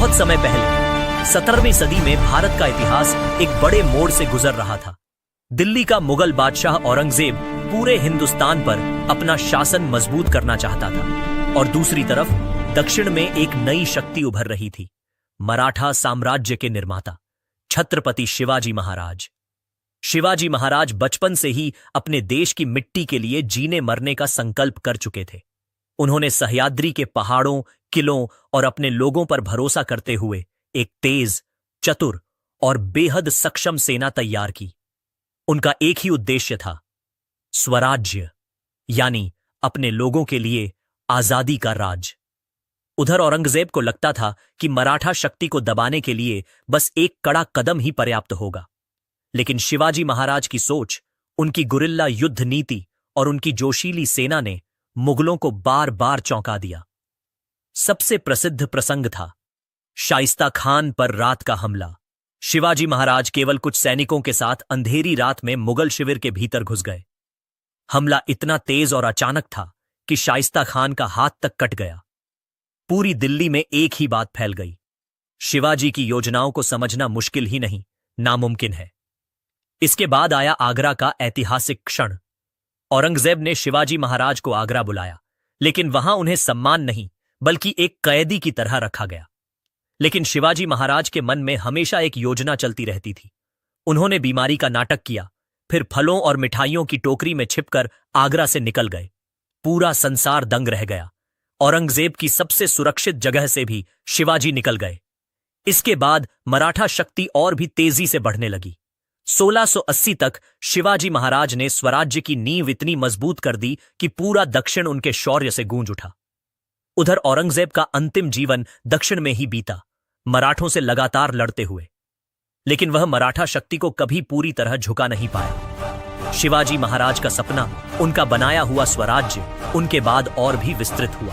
बहुत समय पहले 17वीं सदी में भारत का इतिहास एक बड़े मोड़ से गुजर रहा था। दिल्ली का मुगल बादशाह औरंगजेब पूरे हिंदुस्तान पर अपना शासन मजबूत करना चाहता था और दूसरी तरफ दक्षिण में एक नई शक्ति उभर रही थी, मराठा साम्राज्य के निर्माता छत्रपति शिवाजी महाराज। शिवाजी महाराज बचपन से ही अपने देश की मिट्टी के लिए जीने मरने का संकल्प कर चुके थे। उन्होंने सह्याद्री के पहाड़ों, किलों और अपने लोगों पर भरोसा करते हुए एक तेज, चतुर और बेहद सक्षम सेना तैयार की। उनका एक ही उद्देश्य था, स्वराज्य, यानी अपने लोगों के लिए आजादी का राज। उधर औरंगजेब को लगता था कि मराठा शक्ति को दबाने के लिए बस एक कड़ा कदम ही पर्याप्त होगा। लेकिन शिवाजी महाराज की सोच, उनकी गुरिल्ला युद्ध नीति और उनकी जोशीली सेना ने मुगलों को बार बार चौंका दिया। सबसे प्रसिद्ध प्रसंग था शाइस्ता खान पर रात का हमला। शिवाजी महाराज केवल कुछ सैनिकों के साथ अंधेरी रात में मुगल शिविर के भीतर घुस गए। हमला इतना तेज और अचानक था कि शाइस्ता खान का हाथ तक कट गया। पूरी दिल्ली में एक ही बात फैल गई, शिवाजी की योजनाओं को समझना मुश्किल ही नहीं, नामुमकिन है। इसके बाद आया आगरा का ऐतिहासिक क्षण। औरंगजेब ने शिवाजी महाराज को आगरा बुलाया, लेकिन वहां उन्हें सम्मान नहीं बल्कि एक कैदी की तरह रखा गया। लेकिन शिवाजी महाराज के मन में हमेशा एक योजना चलती रहती थी। उन्होंने बीमारी का नाटक किया, फिर फलों और मिठाइयों की टोकरी में छिपकर आगरा से निकल गए। पूरा संसार दंग रह गया। औरंगजेब की सबसे सुरक्षित जगह से भी शिवाजी निकल गए। इसके बाद मराठा शक्ति और भी तेजी से बढ़ने लगी। 1680 तक शिवाजी महाराज ने स्वराज्य की नींव इतनी मजबूत कर दी कि पूरा दक्षिण उनके शौर्य से गूंज उठा। उधर औरंगजेब का अंतिम जीवन दक्षिण में ही बीता, मराठों से लगातार लड़ते हुए। लेकिन वह मराठा शक्ति को कभी पूरी तरह झुका नहीं पाया। शिवाजी महाराज का सपना, उनका बनाया हुआ स्वराज्य, उनके बाद और भी विस्तृत हुआ।